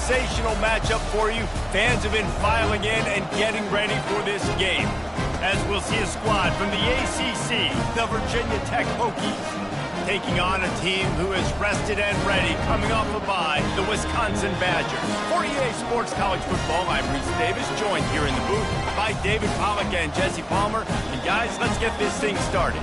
sensational matchup for you. Fans have been filing in and getting ready for this game, as we'll see a squad from the ACC, the Virginia Tech Hokies, taking on a team who is rested and ready, coming off a bye, the Wisconsin Badgers. For EA Sports College Football, I'm Reese Davis, joined here in the booth by David Pollack and Jesse Palmer. And guys, let's get this thing started.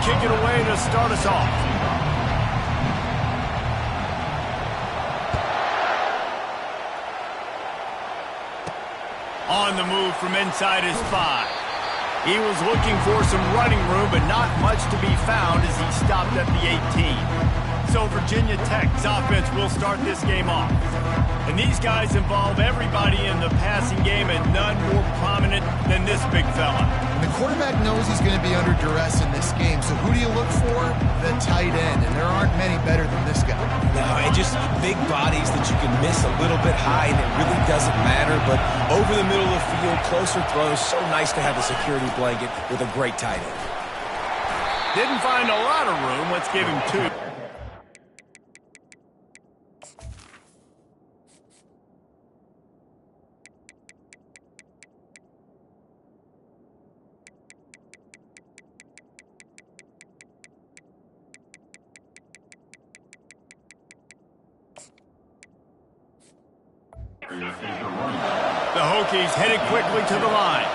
Kick it away to start us off. On the move from inside his 5. He was looking for some running room, but not much to be found as he stopped at the 18. So Virginia Tech's offense will start this game off. And these guys involve everybody in the passing game, and none more prominent than this big fella. The quarterback knows he's going to be under duress in this game, so who do you look for? The tight end, and there aren't many better than this guy. No, and just big bodies that you can miss a little bit high, and it really doesn't matter, but over the middle of the field, closer throws, so nice to have a security blanket with a great tight end. Didn't find a lot of room. Let's give him 2. The Hokies headed quickly to the line.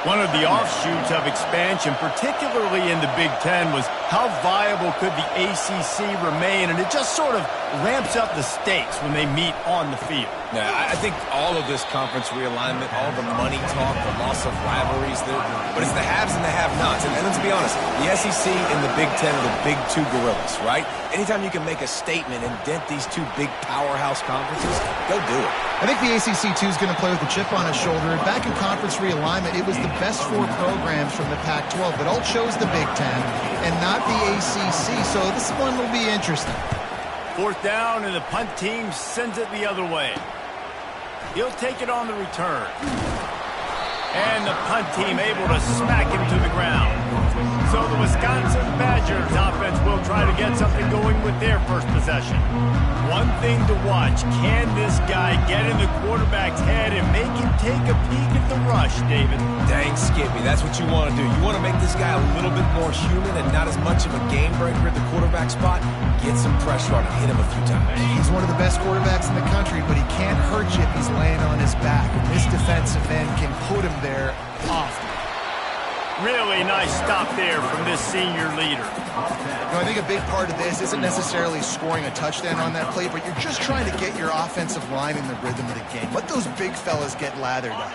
One of the offshoots of expansion, particularly in the Big Ten, was how viable could the ACC remain, and it just sort of ramps up the stakes when they meet on the field. Yeah, I think all of this conference realignment, all the money talk, the loss of rivalries, but it's the haves and the have-nots. And let's be honest, the SEC and the Big Ten are the big two gorillas, right? Anytime you can make a statement and dent these two big powerhouse conferences, go do it. I think the ACC, too, is going to play with a chip on his shoulder. Back in conference realignment, it was the best 4 programs from the Pac-12 that all chose the Big Ten and not the ACC, so this one will be interesting. 4th down, and the punt team sends it the other way. He'll take it on the return. And the punt team able to smack him to the ground. So the Wisconsin Badgers offense will try to get something going with their first possession. One thing to watch, can this guy get in the quarterback's head and make him take a peek at the rush, David? Dang, Skippy, that's what you want to do. You want to make this guy a little bit more human and not as much of a game breaker at the quarterback spot. Get some pressure on him, hit him a few times. He's one of the best quarterbacks in the country, but he can't hurt you if he's laying on his back. And this defensive end can put him there often. Really nice stop there from this senior leader. I think a big part of this isn't necessarily scoring a touchdown on that play, but you're just trying to get your offensive line in the rhythm of the game. Let those big fellas get lathered up.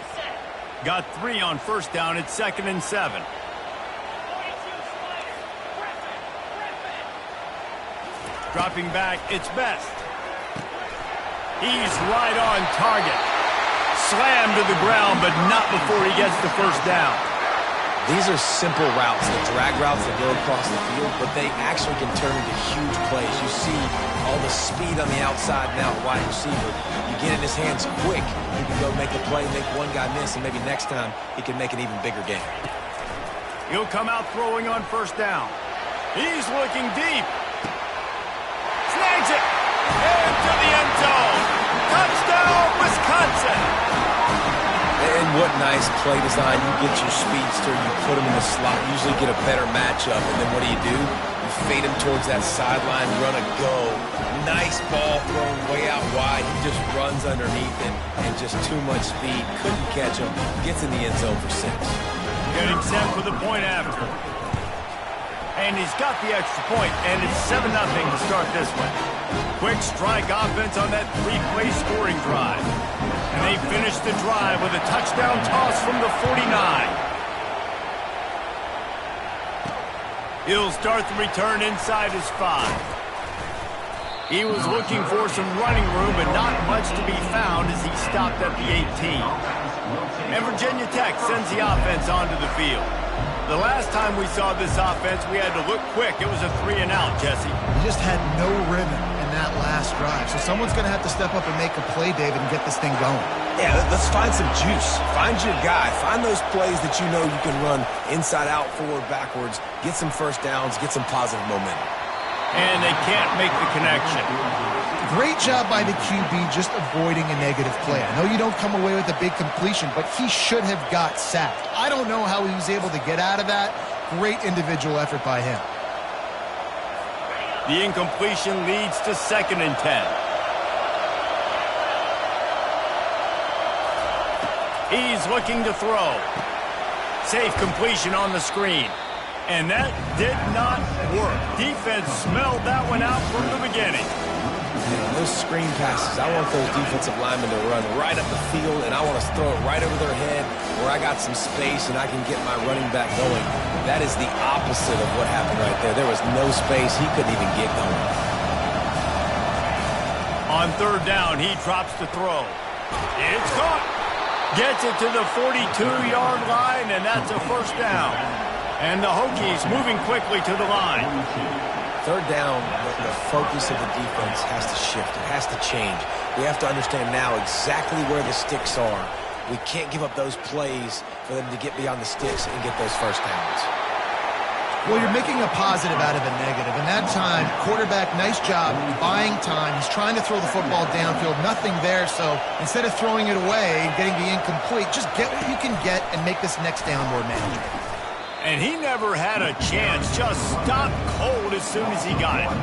Got 3 on 1st down. It's 2nd and 7. Dropping back, it's Best. He's right on target. Slammed to the ground, but not before he gets the 1st down. These are simple routes, the drag routes that go across the field, but they actually can turn into huge plays. You see all the speed on the outside now, wide receiver. You get in his hands quick, he can go make a play, make one guy miss, and maybe next time he can make an even bigger game. He'll come out throwing on 1st down. He's looking deep. Snags it. Into the end zone. Touchdown, Wisconsin. And what nice play design. You get your speedster, you put him in the slot, usually get a better matchup, and then what do? You fade him towards that sideline, run a go. Nice ball thrown way out wide. He just runs underneath it, and just too much speed. Couldn't catch him. Gets in the end zone for 6. Getting set for the point after. And he's got the extra point, and it's 7-0 to start this one. Quick strike offense on that 3-play scoring drive. And they finish the drive with a touchdown toss from the 49. He'll start the return inside his 5. He was looking for some running room, but not much to be found as he stopped at the 18. And Virginia Tech sends the offense onto the field. The last time we saw this offense, we had to look quick. It was a 3-and-out, Jesse. He just had no rhythm in that last drive. So someone's going to have to step up and make a play, David, and get this thing going. Yeah, let's find some juice. Find your guy. Find those plays that you know you can run inside out, forward, backwards. Get some first downs. Get some positive momentum. And they can't make the connection. Great job by the QB just avoiding a negative play. I know you don't come away with a big completion, but he should have got sacked. I don't know how he was able to get out of that. Great individual effort by him. The incompletion leads to 2nd and 10. He's looking to throw. Safe completion on the screen. And that did not work. Defense smelled that one out from the beginning. And those screen passes, I want those defensive linemen to run right up the field, and I want to throw it right over their head where I got some space and I can get my running back going. That is the opposite of what happened right there. There was no space. He couldn't even get going. On 3rd down, he drops to throw. It's caught. Gets it to the 42-yard line, and that's a 1st down. And the Hokies moving quickly to the line. 3rd down, the focus of the defense has to shift. It has to change. We have to understand now exactly where the sticks are. We can't give up those plays for them to get beyond the sticks and get those first downs. Well, you're making a positive out of a negative. And that time, quarterback, nice job buying time. He's trying to throw the football downfield. Nothing there. So instead of throwing it away and getting the incomplete, just get what you can get and make this next down more manageable. And he never had a chance. Just stopped cold as soon as he got it.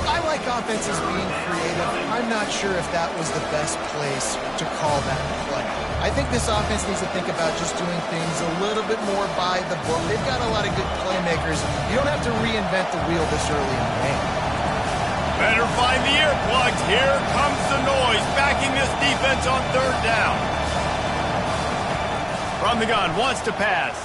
I like offenses being creative. I'm not sure if that was the best place to call that play. I think this offense needs to think about just doing things a little bit more by the book. They've got a lot of good playmakers. You don't have to reinvent the wheel this early in the game. Better find the earplugs. Here comes the noise, backing this defense on 3rd down. From the gun, wants to pass.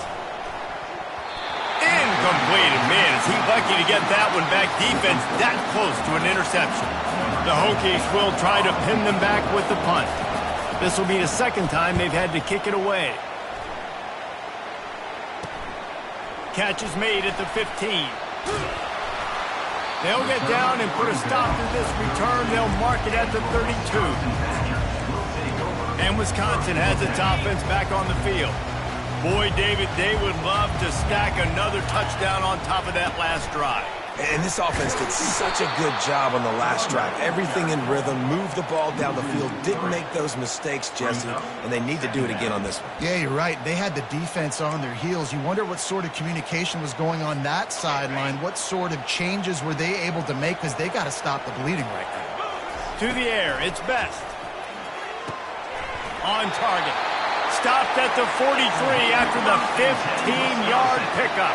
Incomplete. Man, is he lucky to get that one back. Defense that close to an interception. The Hokies will try to pin them back with the punt. This will be the 2nd time they've had to kick it away. Catch is made at the 15. They'll get down and put a stop to this return. They'll mark it at the 32. And Wisconsin has its offense back on the field. Boy, David, they would love to stack another touchdown on top of that last drive. And this offense did such a good job on the last drive. Everything in rhythm, moved the ball down the field, didn't make those mistakes, Jesse, and they need to do it again on this one. Yeah, you're right. They had the defense on their heels. You wonder what sort of communication was going on that sideline. What sort of changes were they able to make, because they got to stop the bleeding right now. To the air, it's Best. On target. Stopped at the 43 after the 15-yard pickup.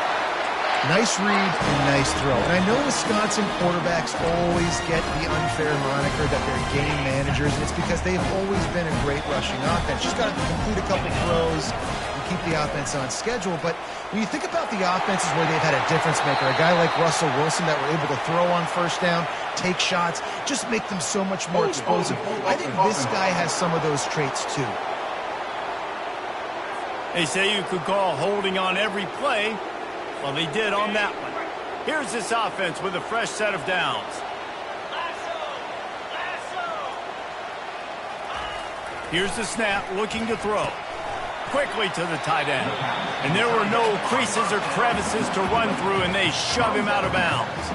Nice read and nice throw. And I know Wisconsin quarterbacks always get the unfair moniker that they're game managers, and it's because they've always been a great rushing offense. Just got to complete a couple throws and keep the offense on schedule. But when you think about the offenses where they've had a difference maker, a guy like Russell Wilson that were able to throw on 1st down, take shots, just make them so much more explosive. I think this guy has some of those traits too. They say you could call holding on every play. Well, they did on that one. Here's this offense with a fresh set of downs. Here's the snap, looking to throw. Quickly to the tight end. And there were no creases or crevices to run through, and they shove him out of bounds.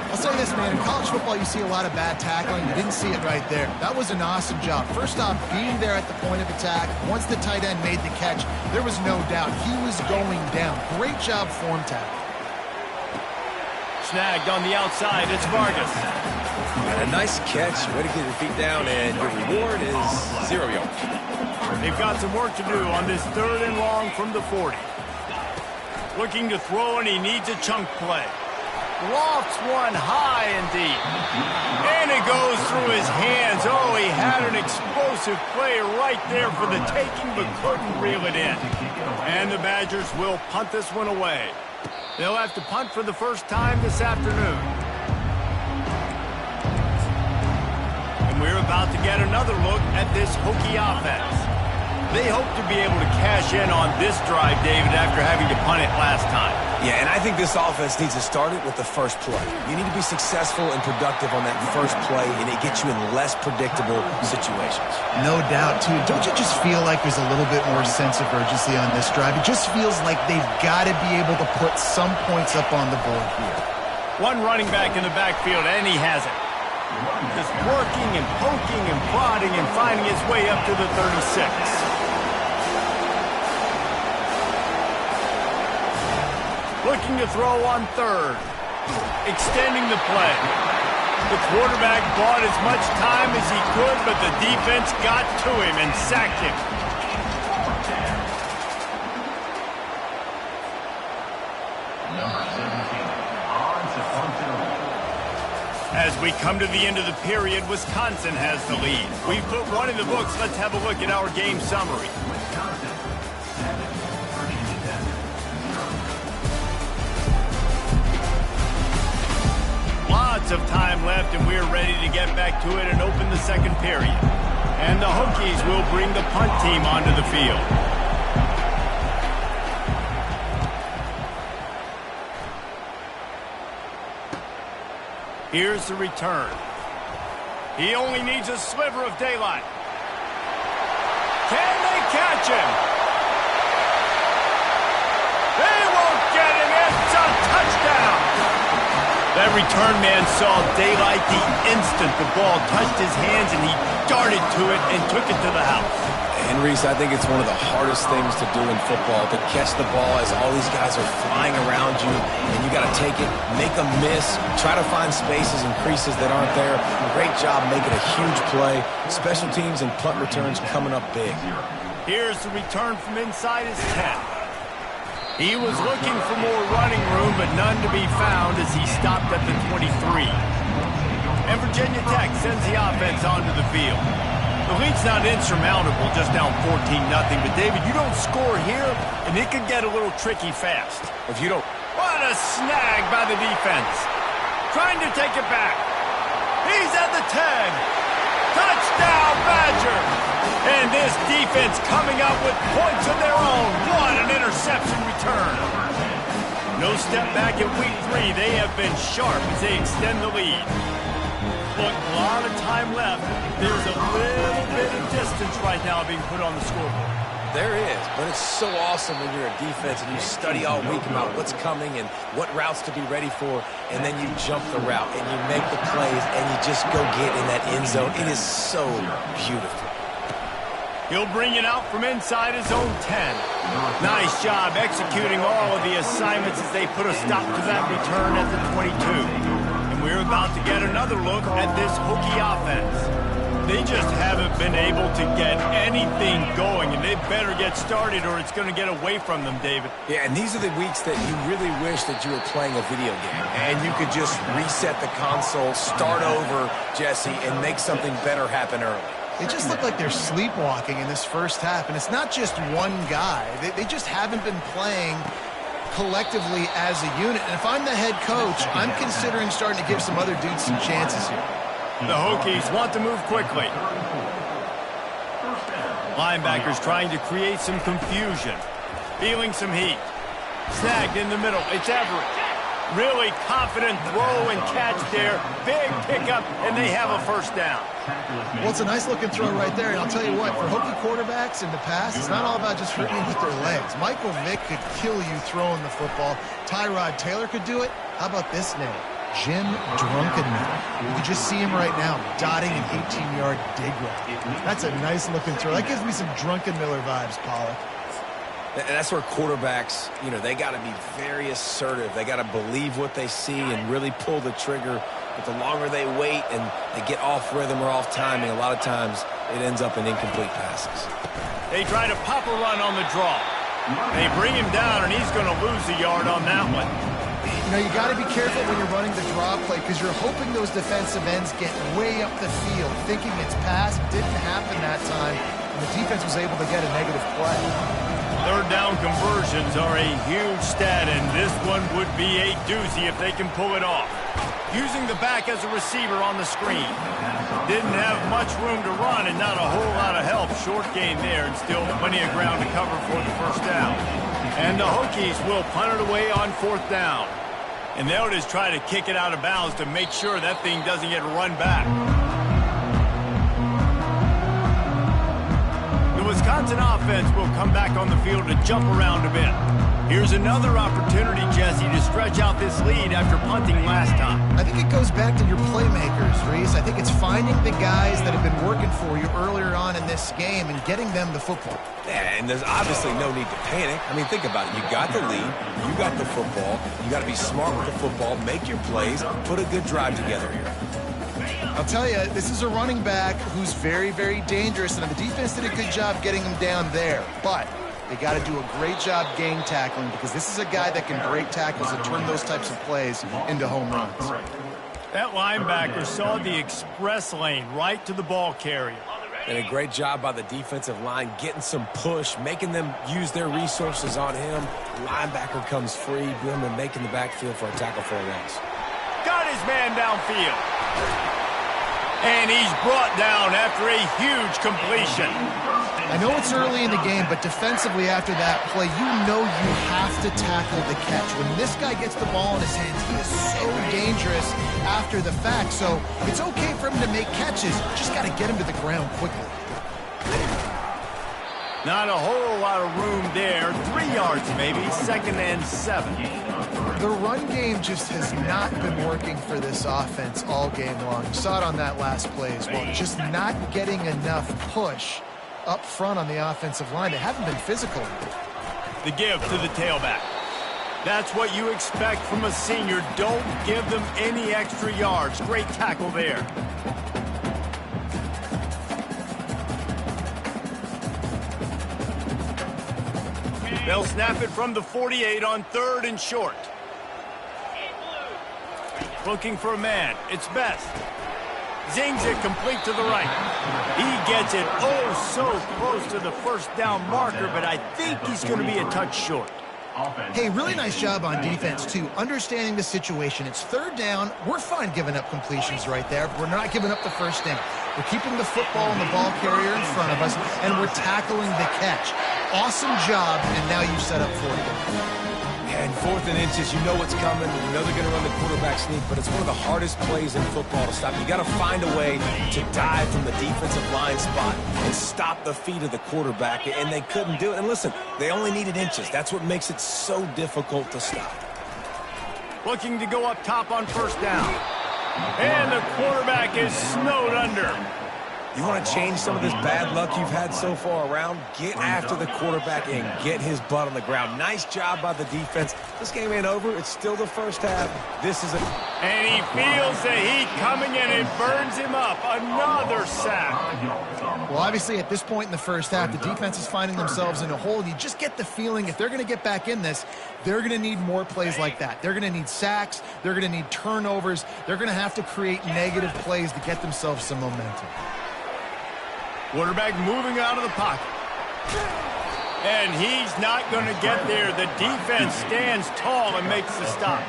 I'll say this, man. In college football, you see a lot of bad tackling. You didn't see it right there. That was an awesome job. First off, being there at the point of attack. Once the tight end made the catch, there was no doubt he was going down. Great job form tackle. Snagged on the outside. It's Vargas. And a nice catch. Way to get your feet down, and your reward is 0 yards. They've got some work to do on this 3rd and long from the 40. Looking to throw, and he needs a chunk play. lofts one high and deep. And it goes through his hands. Oh, he had an explosive play right there for the taking, but couldn't reel it in. And the Badgers will punt this one away. They'll have to punt for the first time this afternoon. And we're about to get another look at this Hokie offense. They hope to be able to cash in on this drive, David, after having to punt it last time. Yeah, and I think this offense needs to start it with the first play. You need to be successful and productive on that first play, and it gets you in less predictable situations. No doubt, too. Don't you just feel like there's a little bit more sense of urgency on this drive? It just feels like they've got to be able to put some points up on the board here. One running back in the backfield, and he has it. Just working and poking and prodding and finding his way up to the 36. Looking to throw on third. Extending the play. The quarterback bought as much time as he could, but the defense got to him and sacked him. As we come to the end of the period, Wisconsin has the lead. We've put one in the books. Let's have a look at our game summary. Lots of time left, and we're ready to get back to it and open the second period. And the Hokies will bring the punt team onto the field. Here's the return. He only needs a sliver of daylight. Can they catch him? They won't get him. It's a touchdown. That return man saw daylight the instant the ball touched his hands, and he darted to it and took it to the house. And, Reese, I think it's one of the hardest things to do in football, to catch the ball as all these guys are flying around you, and you got to take it, make a miss, try to find spaces and creases that aren't there. Great job making a huge play. Special teams and punt returns coming up big. Here's the return from inside his 10. He was looking for more running room, but none to be found as he stopped at the 23. And Virginia Tech sends the offense onto the field. The lead's not insurmountable, just down 14-0. But, David, you don't score here, and it could get a little tricky fast. If you don't... What a snag by the defense. Trying to take it back. He's at the 10. Touchdown, Badger. And this defense coming up with points of their own. What an interception return. No step back in week 3. They have been sharp as they extend the lead. Look, a lot of time left. There's a little bit of distance right now being put on the scoreboard. There is, but it's so awesome when you're a defense and you study all week about what's coming and what routes to be ready for, and then you jump the route and you make the plays and you just go get in that end zone. It is so beautiful. He'll bring it out from inside his own 10. Nice job executing all of the assignments as they put a stop to that return at the 22. We're about to get another look at this Hokie offense. They just haven't been able to get anything going, and they better get started or it's going to get away from them, David. Yeah, and these are the weeks that you really wish that you were playing a video game, and you could just reset the console, start over, Jesse, and make something better happen early. It just looked like they're sleepwalking in this first half, and it's not just one guy. They just haven't been playing collectively as a unit. And if I'm the head coach, I'm considering starting to give some other dudes some chances here. The Hokies want to move quickly. Linebackers trying to create some confusion. Feeling some heat. Snagged in the middle. It's Everett. Really confident throw and catch there. Big pickup, and they have a first down. Well, it's a nice-looking throw right there, and I'll tell you what, for Hokie quarterbacks in the past, it's not all about just hitting with their legs. Michael Vick could kill you throwing the football. Tyrod Taylor could do it. How about this name? Jim Drunkenmiller. You can just see him right now, dotting an 18-yard dig route. That's a nice-looking throw. That gives me some Drunkenmiller vibes, Pollock. And that's where quarterbacks, they got to be very assertive. They got to believe what they see and really pull the trigger. But the longer they wait and they get off rhythm or off timing, a lot of times it ends up in incomplete passes. They try to pop a run on the draw. They bring him down, and he's going to lose a yard on that one. You know, you got to be careful when you're running the draw play because you're hoping those defensive ends get way up the field, thinking it's pass. Didn't happen that time, and the defense was able to get a negative play. Third down conversions are a huge stat, and this one would be a doozy if they can pull it off. Using the back as a receiver on the screen. Didn't have much room to run and not a whole lot of help. Short gain there and still plenty of ground to cover for the first down. And the Hokies will punt it away on fourth down. And they'll just try to kick it out of bounds to make sure that thing doesn't get run back. The Wisconsin offense will come back on the field to jump around a bit. Here's another opportunity, Jesse, to stretch out this lead after punting last time. I think it goes back to your playmakers, Reese. I think it's finding the guys that have been working for you earlier on in this game and getting them the football. Yeah, and there's obviously no need to panic. I mean, think about it. You got the lead. You got the football. You got to be smart with the football. Make your plays. Put a good drive together here. I'll tell you, this is a running back who's very, very dangerous, and the defense did a good job getting him down there. But they got to do a great job game tackling because this is a guy that can break tackles and turn those types of plays into home runs. That linebacker saw the express lane right to the ball carrier. And a great job by the defensive line getting some push, making them use their resources on him. Linebacker comes free, boom, and making the backfield for a tackle for a loss. Got his man downfield. And he's brought down after a huge completion. I know it's early in the game, but defensively after that play, you know you have to tackle the catch. When this guy gets the ball in his hands, he is so dangerous after the fact. So it's okay for him to make catches. Just got to get him to the ground quickly. Not a whole lot of room there. 3 yards maybe, 2nd and 7. The run game just has not been working for this offense all game long. You saw it on that last play as well. Just not getting enough push up front on the offensive line. They haven't been physical. The give to the tailback. That's what you expect from a senior. Don't give them any extra yards. Great tackle there. They'll snap it from the 48 on 3rd and short. Looking for a man. It's Best. Zings it complete to the right. He gets it oh so close to the first down marker, but I think he's going to be a touch short. Hey, really nice job on defense, too. Understanding the situation. It's 3rd down. We're fine giving up completions right there. We're not giving up the first down. We're keeping the football and the ball carrier in front of us, and we're tackling the catch. Awesome job, and now you've set up 4th down. And 4th and inches, you know what's coming. You know they're going to run the quarterback sneak, but it's one of the hardest plays in football to stop. You got to find a way to dive from the defensive line spot and stop the feet of the quarterback, and they couldn't do it. And listen, they only needed inches. That's what makes it so difficult to stop. Looking to go up top on 1st down. And the quarterback is snowed under. You want to change some of this bad luck you've had so far around? Get after the quarterback and get his butt on the ground. Nice job by the defense. This game ain't over. It's still the first half. This is a... And he feels the heat coming in and burns him up. Another sack. Well, obviously, at this point in the first half, the defense is finding themselves in a hole. You just get the feeling if they're going to get back in this, they're going to need more plays like that. They're going to need sacks. They're going to need turnovers. They're going to have to create negative plays to get themselves some momentum. Quarterback moving out of the pocket. And he's not going to get there. The defense stands tall and makes the stop.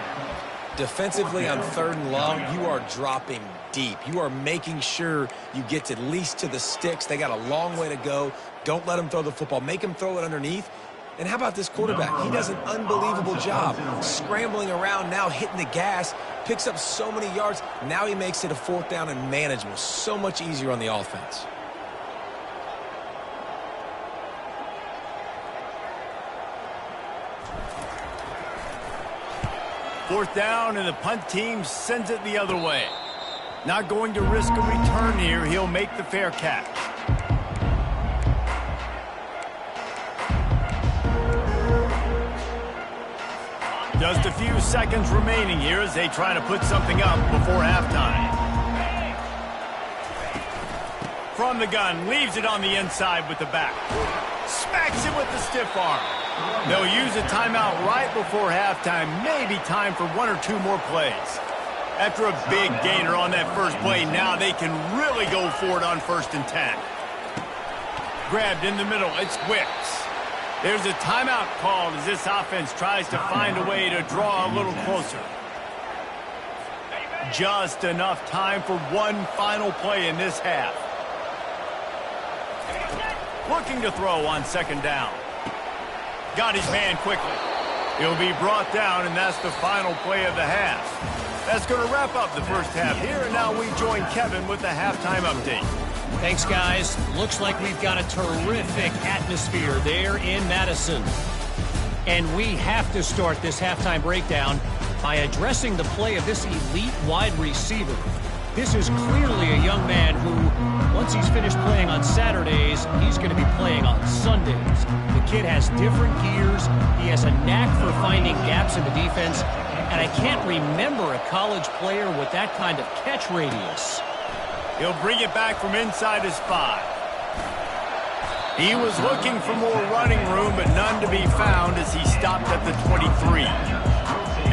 Defensively on 3rd and long, you are dropping deep. You are making sure you get at least to the sticks. They got a long way to go. Don't let them throw the football. Make them throw it underneath. And how about this quarterback? He does an unbelievable job scrambling around, now hitting the gas, picks up so many yards. Now he makes it a 4th down and manageable. So much easier on the offense. Fourth down, and the punt team sends it the other way. Not going to risk a return here. He'll make the fair catch. Just a few seconds remaining here as they try to put something up before halftime. From the gun, leaves it on the inside with the back. Smacks him with the stiff arm. They'll use a timeout right before halftime, maybe time for 1 or 2 more plays. After a big gainer on that first play, now they can really go for it on 1st and 10. Grabbed in the middle, it's Wicks. There's a timeout called as this offense tries to find a way to draw a little closer. Just enough time for one final play in this half. Looking to throw on 2nd down. Got his man quickly. He'll be brought down, and that's the final play of the half. That's going to wrap up the first half here, and now we join Kevin with the halftime update. Thanks, guys. Looks like we've got a terrific atmosphere there in Madison. And we have to start this halftime breakdown by addressing the play of this elite wide receiver. This is clearly a young man who, once he's finished playing on Saturdays, he's going to be playing on Sundays. The kid has different gears. He has a knack for finding gaps in the defense. And I can't remember a college player with that kind of catch radius. He'll bring it back from inside his 5. He was looking for more running room, but none to be found as he stopped at the 23.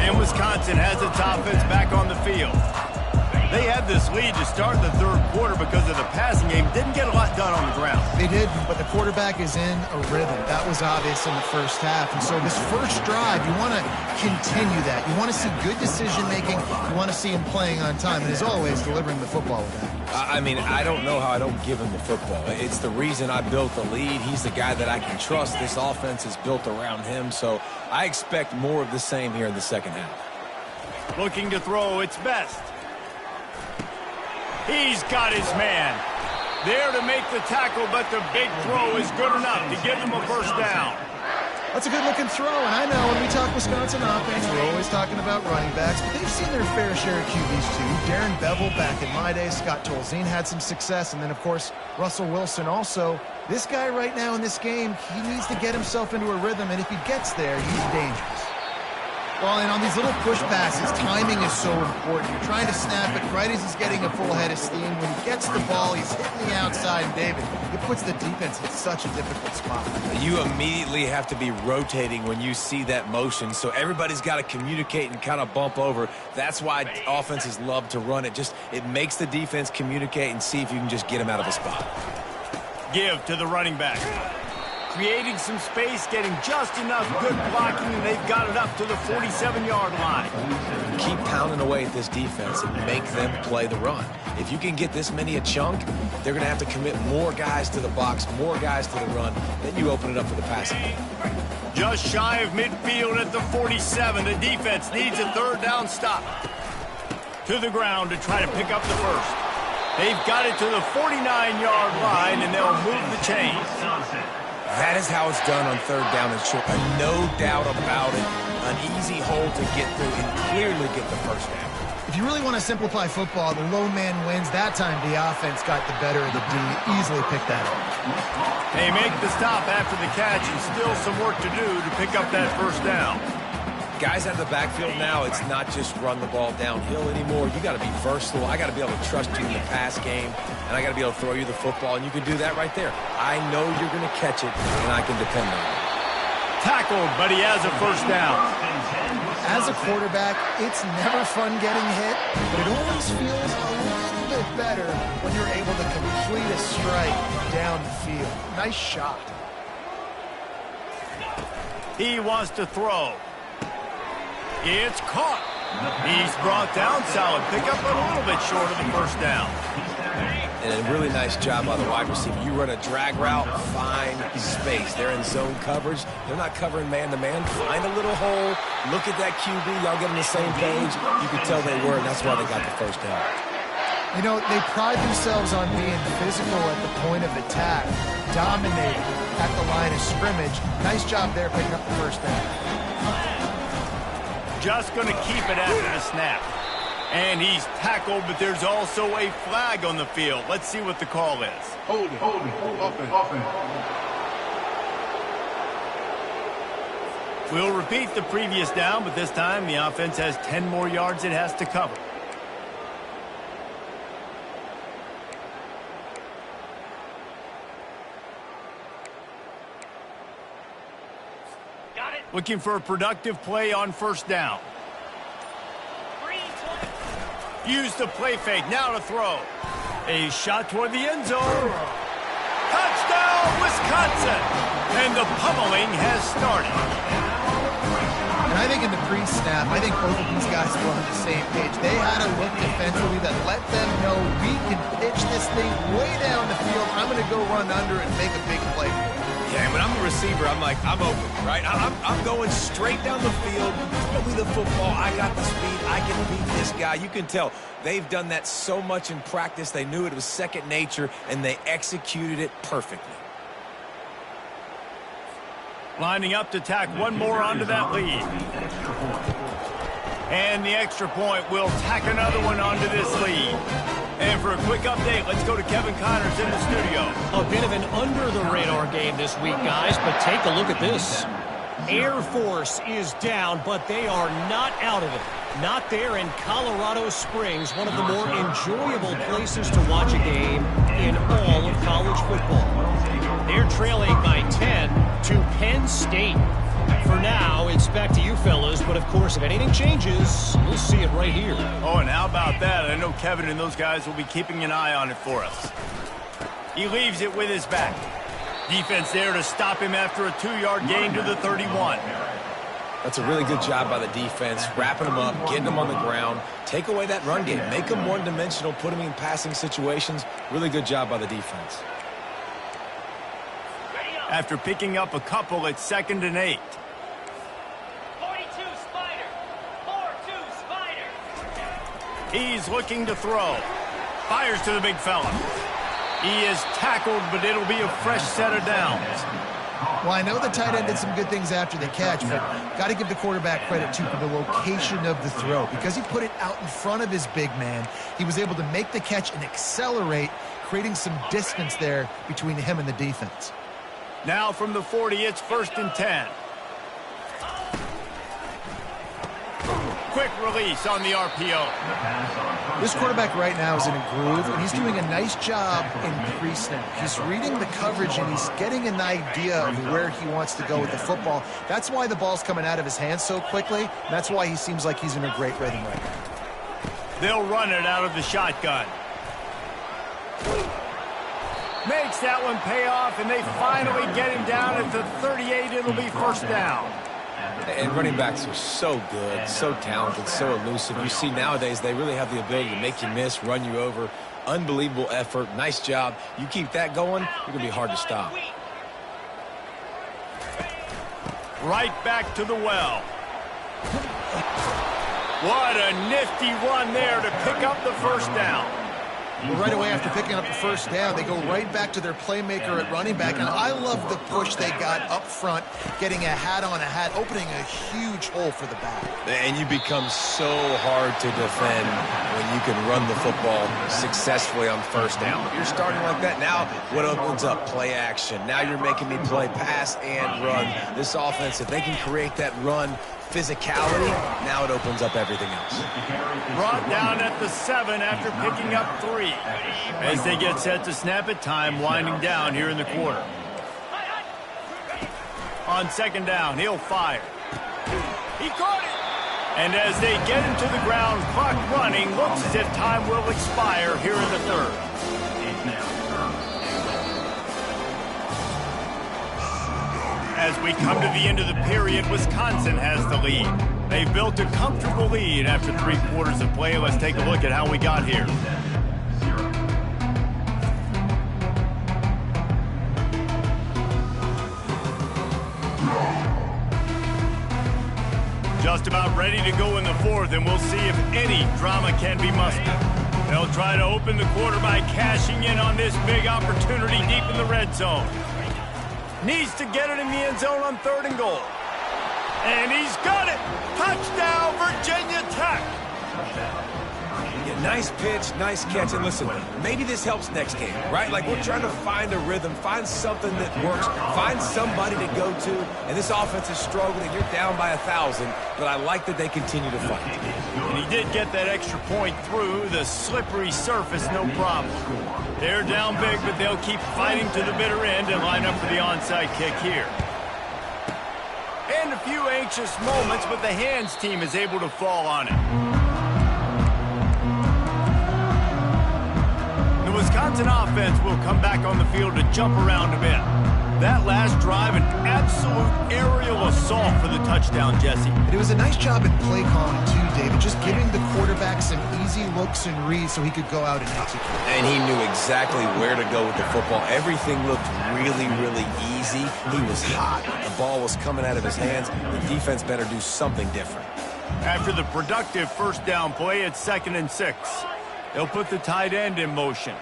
And Wisconsin has its offense back on the field. They had this lead to start the 3rd quarter because of the passing game. Didn't get a lot done on the ground. They did, but the quarterback is in a rhythm. That was obvious in the first half. And so this first drive, you want to continue that. You want to see good decision-making. You want to see him playing on time. And as always, delivering the football with that. I mean, I don't know how I don't give him the football. It's the reason I built the lead. He's the guy that I can trust. This offense is built around him. So I expect more of the same here in the second half. Looking to throw its best. He's got his man. There to make the tackle, but the big throw is good enough to give them a first down. That's a good-looking throw, and I know when we talk Wisconsin offense, we're always talking about running backs, but they've seen their fair share of QBs too. Darren Bevel back in my day, Scott Tolzien had some success, and then, of course, Russell Wilson also. This guy right now in this game, he needs to get himself into a rhythm, and if he gets there, he's dangerous. Well, and on these little push passes, timing is so important. You're trying to snap it right as he's getting a full head of steam. When he gets the ball, he's hitting the outside, and David, it puts the defense in such a difficult spot. You immediately have to be rotating when you see that motion, so everybody's got to communicate and kind of bump over. That's why offenses love to run it. It makes the defense communicate and see if you can just get him out of a spot. Give to the running back. Creating some space, getting just enough good blocking, and they've got it up to the 47-yard line. Keep pounding away at this defense and make them play the run. If you can get this many a chunk, they're going to have to commit more guys to the box, more guys to the run. Then you open it up for the passing game. Just shy of midfield at the 47. The defense needs a 3rd down stop. To the ground to try to pick up the first. They've got it to the 49-yard line, and they'll move the chains. That is how it's done on 3rd down and short. No doubt about it. An easy hole to get through and clearly get the first down. If you really want to simplify football, the low man wins. That time the offense got the better of the D. Easily picked that up. They make the stop after the catch and still some work to do to pick up that first down. Guys out of the backfield now, it's not just run the ball downhill anymore. You got to be versatile. I got to be able to trust you in the pass game, and I got to be able to throw you the football, and you can do that right there. I know you're going to catch it, and I can depend on it. Tackled, but he has a first down. As a quarterback, it's never fun getting hit, but it always feels a little bit better when you're able to complete a strike down the field. Nice shot. He wants to throw. It's caught. He's brought down. Solid pickup, but a little bit short of the first down. And a really nice job by the wide receiver. You run a drag route, find space. They're in zone coverage. They're not covering man-to-man. Find a little hole. Look at that QB. Y'all get on the same page. You can tell they were, and that's why they got the first down. You know, they pride themselves on being physical at the point of attack, dominating at the line of scrimmage. Nice job there picking up the first down. Just going to keep it after the snap. And he's tackled, but there's also a flag on the field. Let's see what the call is. Hold it. Offense. We'll repeat the previous down, but this time the offense has 10 more yards it has to cover. Looking for a productive play on first down. Use the play fake, now to throw. A shot toward the end zone. Touchdown, Wisconsin! And the pummeling has started. And I think in the pre-snap, I think both of these guys were on the same page. They had a look defensively that let them know we can pitch this thing way down the field. I'm going to go run under and make a big play. Yeah, when I'm the receiver, I'm like, I'm open, right? I'm going straight down the field. Throw me the football. I got the speed. I can beat this guy. You can tell they've done that so much in practice. They knew it was second nature, and they executed it perfectly. Lining up to tack one more onto that lead. And the extra point will tack another one onto this lead. And for a quick update, let's go to Kevin Connors in the studio. A bit of an under-the-radar game this week, guys, but take a look at this. Air Force is down, but they are not out of it. Not there in Colorado Springs, one of the more enjoyable places to watch a game in all of college football. They're trailing by 10 to Penn State. For now, it's back to you fellas, but of course, if anything changes, we'll see it right here. Oh, and how about that? I know Kevin and those guys will be keeping an eye on it for us. He leaves it with his back. Defense there to stop him after a 2-yard gain to the 31. That's a really good job by the defense, wrapping them up, getting them on the ground. Take away that run game. Make them one-dimensional, put them in passing situations. Really good job by the defense. After picking up a couple, it's 2nd and 8. 42 Spider. 4-2 Spider. He's looking to throw. Fires to the big fella. He is tackled, but it'll be a fresh set of downs. Well, I know the tight end did some good things after the catch, but got to give the quarterback credit, too, for the location of the throw. Because he put it out in front of his big man, he was able to make the catch and accelerate, creating some distance there between him and the defense. Now from the 40, it's 1st and 10. Quick release on the RPO. This quarterback right now is in a groove, and he's doing a nice job in pre-snap. He's reading the coverage, and he's getting an idea of where he wants to go with the football. That's why the ball's coming out of his hands so quickly, and that's why he seems like he's in a great rhythm right now. They'll run it out of the shotgun. Makes that one pay off, and they finally get him down at the 38. It'll be 1st down. And running backs are so good, so talented, so elusive. You see nowadays they really have the ability to make you miss, run you over. Unbelievable effort. Nice job. You keep that going, you're going to be hard to stop. Right back to the well. What a nifty run there to pick up the 1st down. Well, right away after picking up the 1st down, they go right back to their playmaker at running back. And I love the push they got up front, getting a hat on a hat, opening a huge hole for the back. And you become so hard to defend when you can run the football successfully on 1st down. You're starting like that. Now what opens up? Play action. Now you're making me play pass and run. This offense, if they can create that run physicality, now it opens up everything else. Brought down at the 7 after picking up 3. As they get set to snap it, time winding down here in the quarter. On 2nd down, he'll fire. He caught it! And as they get him to the ground, clock running, looks as if time will expire here in the 3rd. As we come to the end of the period, Wisconsin has the lead. They've built a comfortable lead after 3 quarters of play. Let's take a look at how we got here. Just about ready to go in the 4th, and we'll see if any drama can be mustered. They'll try to open the quarter by cashing in on this big opportunity deep in the red zone. Needs to get it in the end zone on 3rd and goal. And he's got it! Touchdown, Virginia Tech! Yeah, nice pitch, nice catch. And listen, maybe this helps next game, right? Like we're trying to find a rhythm, find something that works, find somebody to go to. And this offense is struggling. You're down by 1,000, but I like that they continue to fight. And he did get that extra point through the slippery surface, no problem. They're down big, but they'll keep fighting to the bitter end and line up for the onside kick here. And a few anxious moments, but the hands team is able to fall on it. The Wisconsin offense will come back on the field to jump around a bit. That last drive, an absolute aerial assault for the touchdown, Jesse. It was a nice job in play calling, too, David, just giving the quarterback some easy looks and reads so he could go out and execute. And he knew exactly where to go with the football. Everything looked really, really easy. He was hot. The ball was coming out of his hands. The defense better do something different. After the productive first down play, it's 2nd and 6. They'll put the tight end in motion.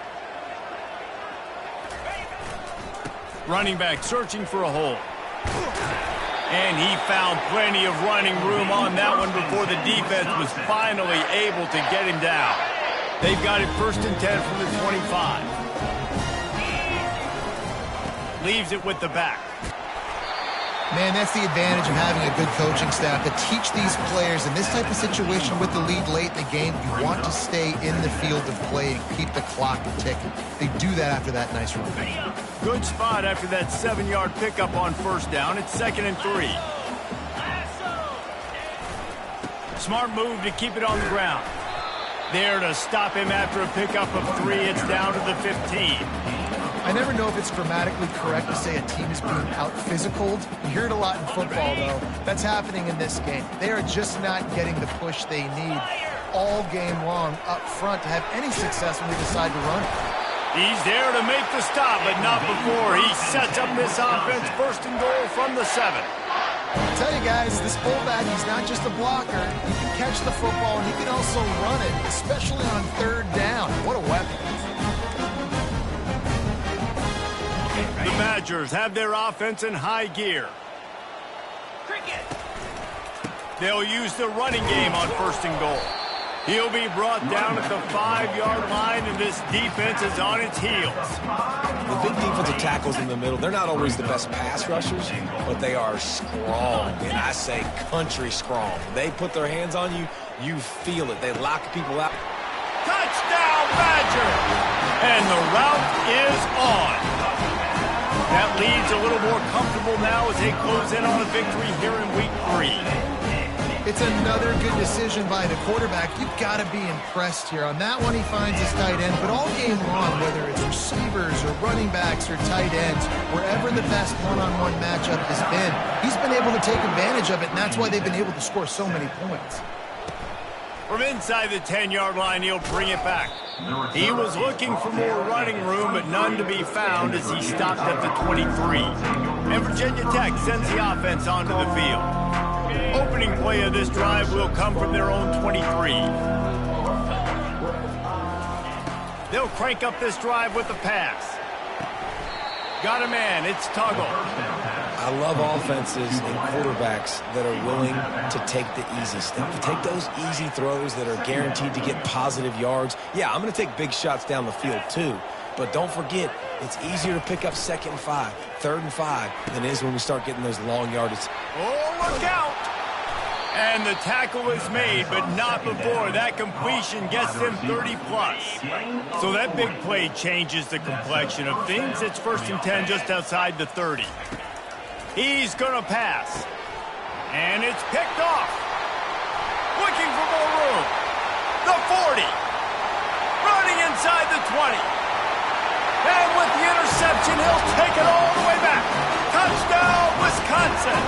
Running back searching for a hole. And he found plenty of running room on that one before the defense was finally able to get him down. They've got it 1st and 10 from the 25. Leaves it with the back. Man, that's the advantage of having a good coaching staff to teach these players in this type of situation with the lead late in the game. You want to stay in the field of play and keep the clock ticking. They do that after that nice run. Good spot after that 7-yard pickup on first down. It's 2nd and 3. Smart move to keep it on the ground. There to stop him after a pickup of 3. It's down to the 15. I never know if it's grammatically correct to say a team is being out-physicaled. You hear it a lot in football, though. That's happening in this game. They are just not getting the push they need all game long up front to have any success when they decide to run it. He's there to make the stop, but not before he sets up this offense 1st and goal from the 7. I tell you guys, this fullback, he's not just a blocker. He can catch the football, and he can also run it, especially on 3rd down. What a weapon. The Badgers have their offense in high gear. They'll use the running game on 1st and goal. He'll be brought down at the 5-yard line, and this defense is on its heels. The big defensive tackles in the middle, they're not always the best pass rushers, but they are strong, and I say country strong. They put their hands on you, you feel it. They lock people out. Touchdown, Badger! And the route is on. That lead's a little more comfortable now as they close in on a victory here in week 3. It's another good decision by the quarterback. You've got to be impressed here. On that one, he finds his tight end, but all game long, whether it's receivers or running backs or tight ends, wherever the best one-on-one matchup has been, he's been able to take advantage of it, and that's why they've been able to score so many points. From inside the 10-yard line, he'll bring it back. He was looking for more running room, but none to be found as he stopped at the 23. And Virginia Tech sends the offense onto the field. Opening play of this drive will come from their own 23. They'll crank up this drive with the pass. Got a man, it's Tuggle. I love offenses and quarterbacks that are willing to take the easy step, to take those easy throws that are guaranteed to get positive yards. Yeah, I'm going to take big shots down the field too, but don't forget, it's easier to pick up 2nd and 5, 3rd and 5 than it is when we start getting those long yardage. Oh, look out! And the tackle is made, but not before that completion gets them 30-plus. So that big play changes the complexion of things. It's 1st and 10 just outside the 30. He's going to pass. And it's picked off. Looking for more room. The 40. Running inside the 20. And with the interception, he'll take it all the way back. Touchdown, Wisconsin.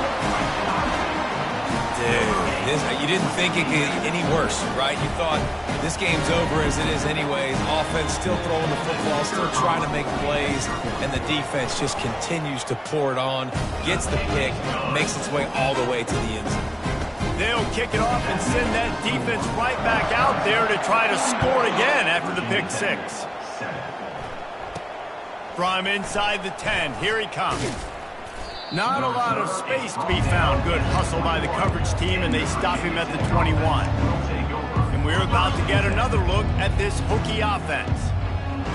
Dude, you didn't think it could get any worse, right? You thought this game's over as it is anyways. Offense still throwing the football, still trying to make plays, and the defense just continues to pour it on, gets the pick, makes its way all the way to the end zone. They'll kick it off and send that defense right back out there to try to score again after the pick 6. From inside the 10, here he comes. Not a lot of space to be found. Good hustle by the coverage team, and they stop him at the 21. And we're about to get another look at this Hokie offense.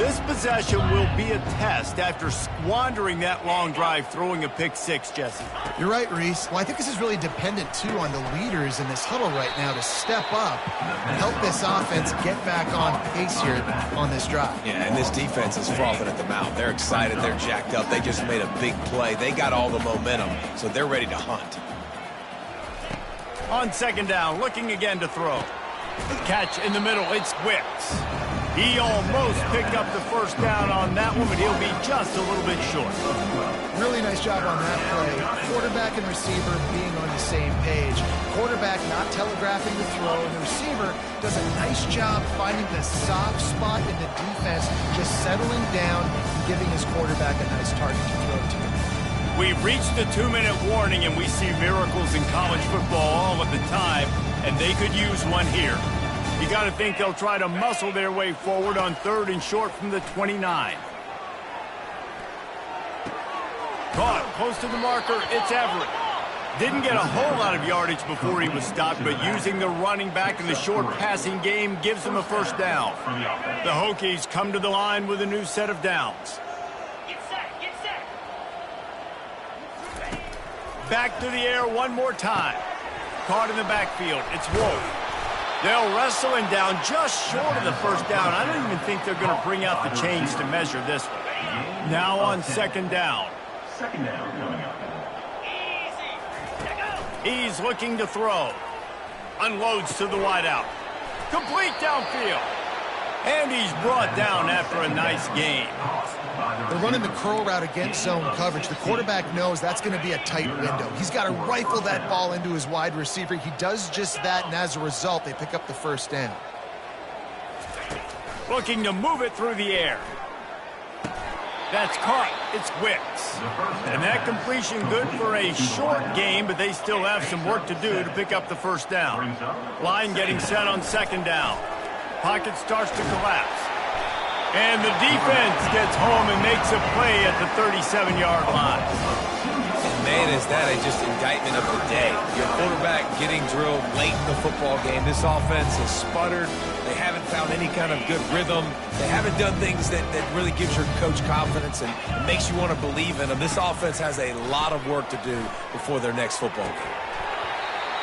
This possession will be a test after squandering that long drive, throwing a pick 6, Jesse. You're right, Reese. Well, I think this is really dependent, too, on the leaders in this huddle right now to step up and help this offense get back on pace here on this drive. Yeah, and this defense is frothing at the mouth. They're excited. They're jacked up. They just made a big play. They got all the momentum, so they're ready to hunt. On second down, looking again to throw. Catch in the middle, it's Wicks. He almost picked up the first down on that one, but he'll be just a little bit short. Really nice job on that play. Quarterback and receiver being on the same page. Quarterback not telegraphing the throw, and the receiver does a nice job finding the soft spot in the defense, just settling down and giving his quarterback a nice target to throw to. We've reached the 2-minute warning, and we see miracles in college football all of the time, and they could use one here. You got to think they'll try to muscle their way forward on 3rd and short from the 29. Caught close to the marker, it's Everett. Didn't get a whole lot of yardage before he was stopped, but using the running back in the short passing game gives him a first down. The Hokies come to the line with a new set of downs. Get set, get set. Back to the air one more time. Caught in the backfield, it's Wolf. They'll wrestle him down just short of the first down. I don't even think they're going to bring out the chains to measure this one. Now on second down. Second down coming up. Easy. Let go. He's looking to throw. Unloads to the wideout. Complete downfield. And he's brought down after a nice gain. They're running the curl route against zone coverage. The quarterback knows that's going to be a tight window. He's got to rifle that ball into his wide receiver. He does just that, and as a result, they pick up the first down. Looking to move it through the air. That's caught. It's Wicks. And that completion good for a short game, but they still have some work to do to pick up the first down. Line getting set on second down. Pocket starts to collapse. And the defense gets home and makes a play at the 37-yard line. Man, is that just indictment of the day. Your quarterback getting drilled late in the football game. This offense has sputtered. They haven't found any kind of good rhythm. They haven't done things that really gives your coach confidence and makes you want to believe in them. This offense has a lot of work to do before their next football game.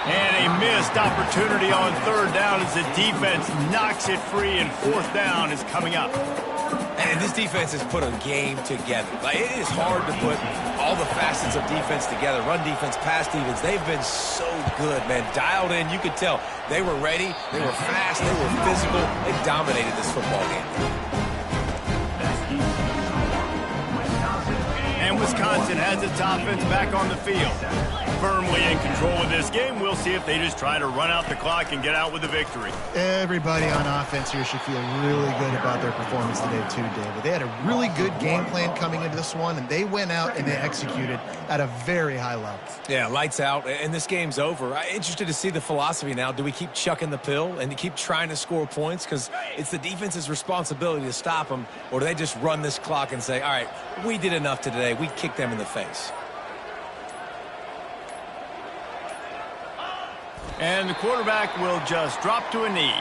And a missed opportunity on third down as the defense knocks it free, and fourth down is coming up. And this defense has put a game together. Like, it is hard to put all the facets of defense together. Run defense, pass defense. They've been so good, man. Dialed in. You could tell they were ready. They were fast. They were physical. They dominated this football game. And Wisconsin has its offense back on the field. Firmly in control of this game. We'll see if they just try to run out the clock and get out with a victory. Everybody on offense here should feel really good about their performance today too, David. They had a really good game plan coming into this one, and they went out and they executed at a very high level. Yeah, lights out, and this game's over. I'm interested to see the philosophy now. Do we keep chucking the pill and keep trying to score points because it's the defense's responsibility to stop them, or do they just run this clock and say, all right, we did enough today. We kicked them in the face. And the quarterback will just drop to a knee.